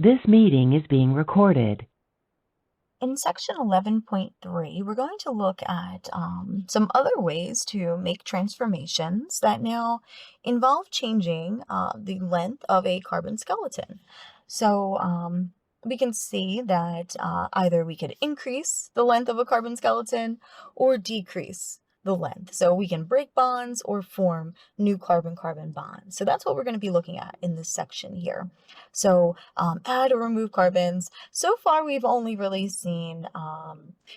This meeting is being recorded. In section 11.3, we're going to look at some other ways to make transformations that now involve changing the length of a carbon skeleton. So we can see that either we could increase the length of a carbon skeleton or decrease the length. So we can break bonds or form new carbon-carbon bonds. So that's what we're going to be looking at in this section here. So add or remove carbons. So far, we've only really seen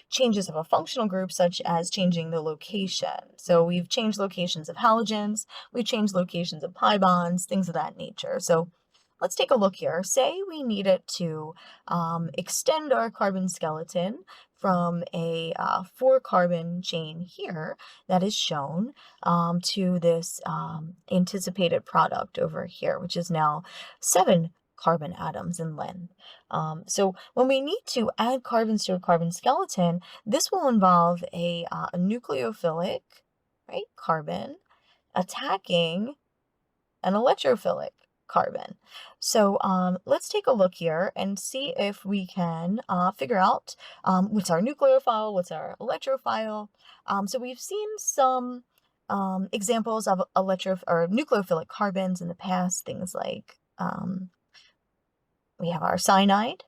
changes of a functional group, such as changing the location. So we've changed locations of halogens, we've changed locations of pi bonds, things of that nature. So let's take a look here. Say we needed to extend our carbon skeleton from a 4-carbon chain here that is shown to this anticipated product over here, which is now 7 carbon atoms in length. So when we need to add carbons to a carbon skeleton, this will involve a nucleophilic, right, carbon attacking an electrophilic carbon. So let's take a look here and see if we can figure out what's our nucleophile, what's our electrophile. So we've seen some examples of nucleophilic carbons in the past, things like we have our cyanide.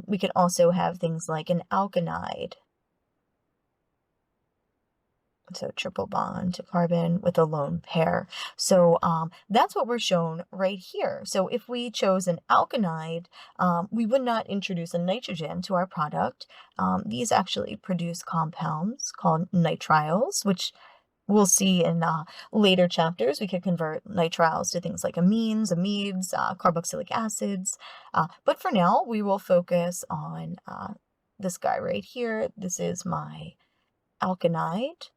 We can also have things like an alkanide. So triple bond to carbon with a lone pair. So that's what we're shown right here. So if we chose an alkanide, we would not introduce a nitrogen to our product. These actually produce compounds called nitriles, which we'll see in later chapters. We could convert nitriles to things like amines, amides, carboxylic acids. But for now, we will focus on this guy right here. This is my alkanide,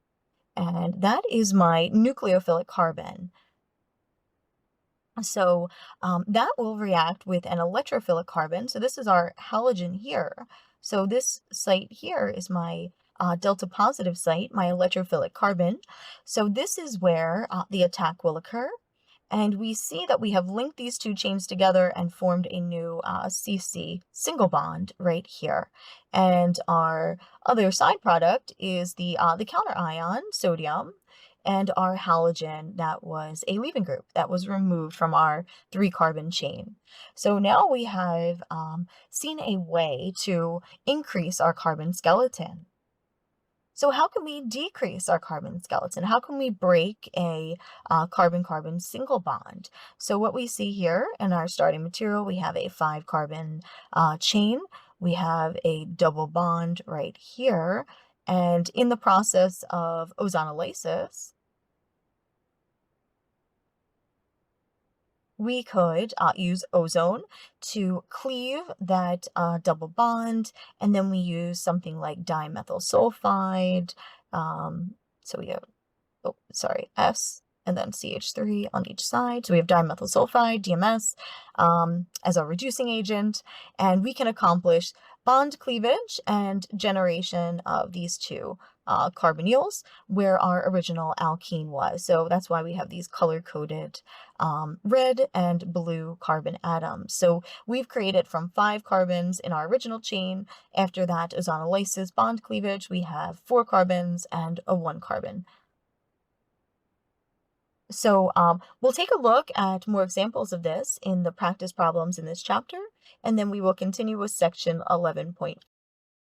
and that is my nucleophilic carbon. So that will react with an electrophilic carbon. So this is our halogen here. So this site here is my delta positive site, my electrophilic carbon. So this is where the attack will occur. And we see that we have linked these two chains together and formed a new CC single bond right here. And our other side product is the counter ion, sodium, and our halogen that was a leaving group that was removed from our 3-carbon chain. So now we have seen a way to increase our carbon skeleton. So how can we decrease our carbon skeleton? How can we break a carbon-carbon single bond? So what we see here in our starting material, we have a 5-carbon chain. We have a double bond right here. And in the process of ozonolysis, we could use ozone to cleave that double bond, and then we use something like dimethyl sulfide. So we have, S, and then CH3 on each side. So we have dimethyl sulfide, DMS, as a reducing agent, and we can accomplish bond cleavage and generation of these two carbonyls where our original alkene was. So that's why we have these color-coded red and blue carbon atoms. So we've created from 5 carbons in our original chain. After that ozonolysis bond cleavage, we have 4 carbons and a 1 carbon. So we'll take a look at more examples of this in the practice problems in this chapter, and then we will continue with section 11.4.